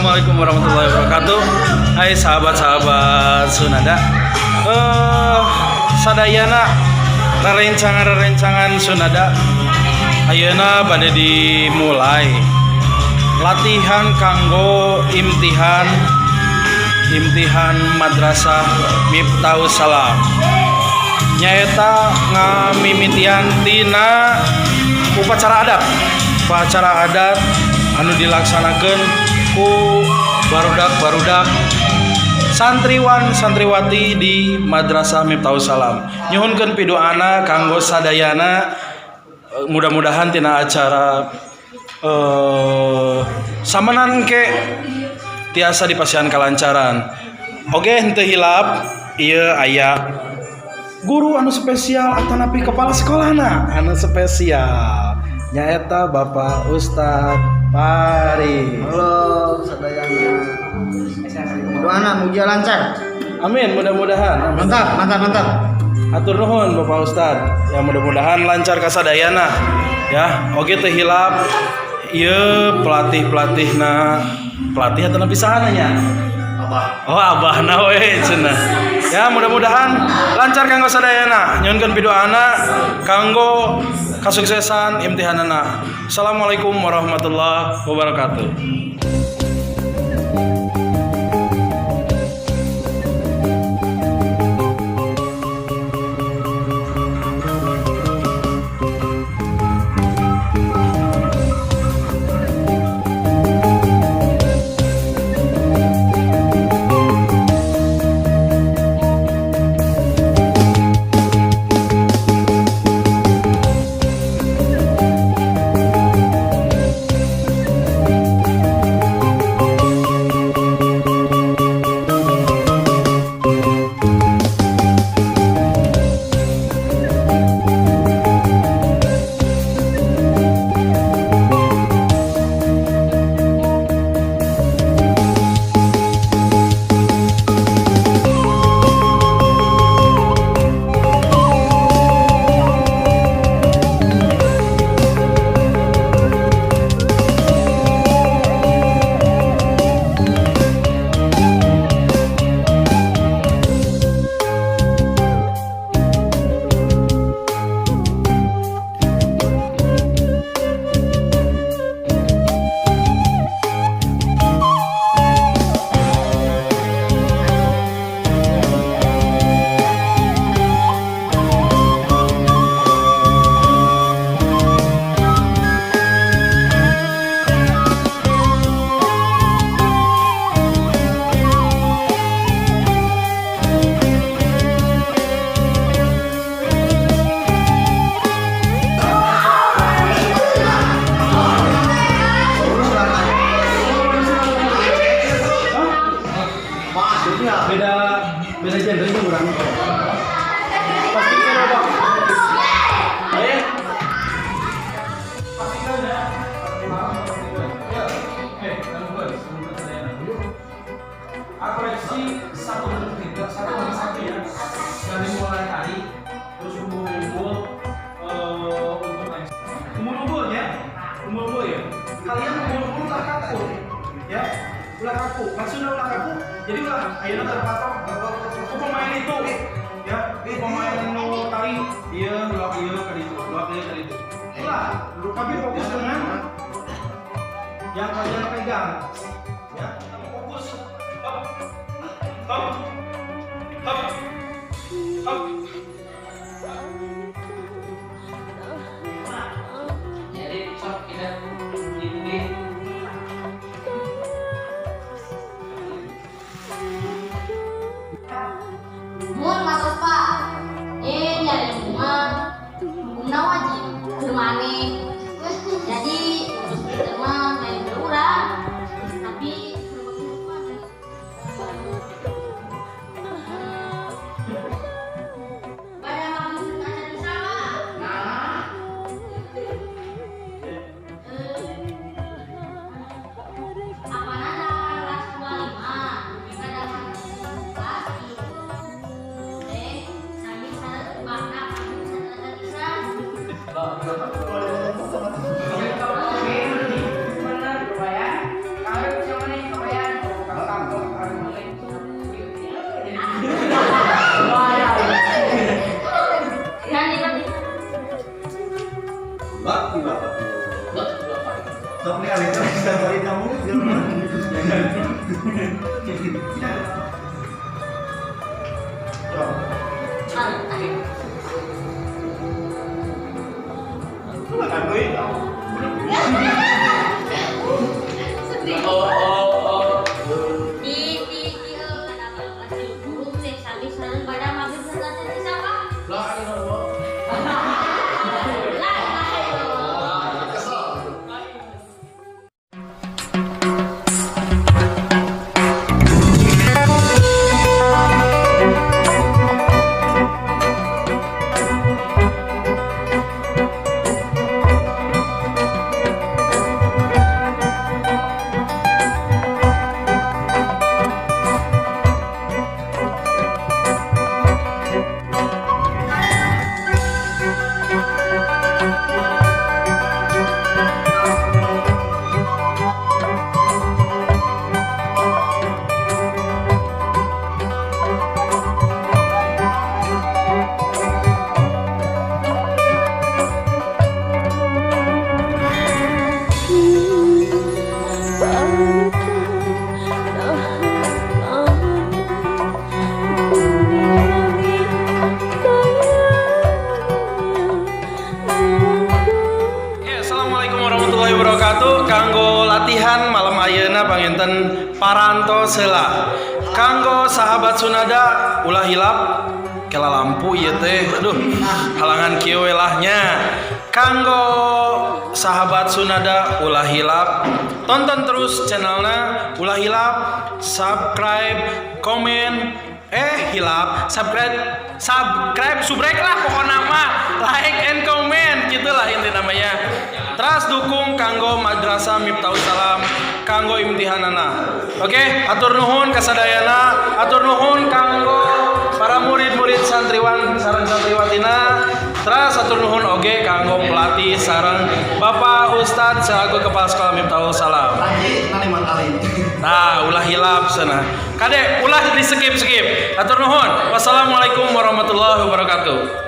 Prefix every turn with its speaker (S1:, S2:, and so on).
S1: Assalamualaikum warahmatullahi wabarakatuh. Hai sahabat-sahabat Sunada. Sadayana rerencangan Sunada. Ayeuna bade dimulai latihan kanggo imtihan Madrasah Miftahus Salam. Nyaeta ngamimitian tina upacara adat anu dilaksanakeun ku barudak santriwan-santriwati di Madrasah Miftahus Salam. Nyuhunkeun pidoana kanggo sadayana, mudah-mudahan tina acara samanan ke tiasa dipasihan kalancaran. Oge henteu hilap ieu aya guru anu spesial atau napi kepala sekolahna anu spesial nyaeta Bapak Ustad Pari.
S2: Halo sadayana. Doana mugia lancar.
S1: Amin, mudah-mudahan.
S2: Mantap.
S1: Atur nuhun Bapak Ustad. Ya mudah-mudahan lancar kasadayana. Ya, oge teh hilap ieu pelatihna atau napi sahana nya?
S2: Abah.
S1: Oh, abahna we cenah. Ya, mudah-mudahan lancar kanggo sadayana. Nyuhunkeun pidoana kanggo kasuksesan imtihanana. Assalamualaikum warahmatullahi wabarakatuh. Beda genre ini kurang. Pasti kita apa? Ayo. Pastikan ya. Akoreksi 1 ya. Dari mulai tadi terus kumpul ya. Kalian kumpul ulah kaku. Ya. Ulah kaku. Maksudnya ulah kaku. Jadi ulah ayeuna terpatok pemain itu. Ya, pemain nu tari dia ulah ieu ka ditu, ulah ieu ka ditu. Ulah, tapi fokus dengan yang kalian pegang. Ya, fokus. Up.
S3: Jadi sok kita ini
S4: mun matos pak nyari rumah guna wajib ke mana jadi rumah main berurang tapi pada makin kaca di sana
S2: Sok nih Alita bisa balik kamu. Makan gue.
S4: Sedih.
S3: Oh.
S4: Kenapa kelas 10 sih sampai sekarang pada maghrib selesai siapa?
S3: Lah ini lo.
S1: Assalamualaikum warahmatullahi wabarakatuh. Kanggo latihan malam ayeuna panginten parantos heula. Kanggo sahabat Sunada ulah hilap kela lampu ieu teh. Aduh, halangan kieu we lahnya. Kanggo sahabat Sunada ulah hilap. Tonton terus channelna ulah hilap, subscribe, komen, subscribe, subrek lah pokoknya mah, like and comment gitulah inti namanya. Terus dukung kanggo Madrasah Miftahul Salam, kanggo imtihanana. Oke, atur nuhun kasadayana, atur nuhun kanggo para murid-murid santriwan sareng santriwatina. Terus atur nuhun oge kanggo pelatih sareng Bapak Ustadz selaku Kepala Sekolah Miftahul Salam.
S2: Lagi naliman kali.
S1: Nah, ulah hilap sana. Kade, ulah di skip. Atur nuhun. Wassalamualaikum warahmatullahi wabarakatuh.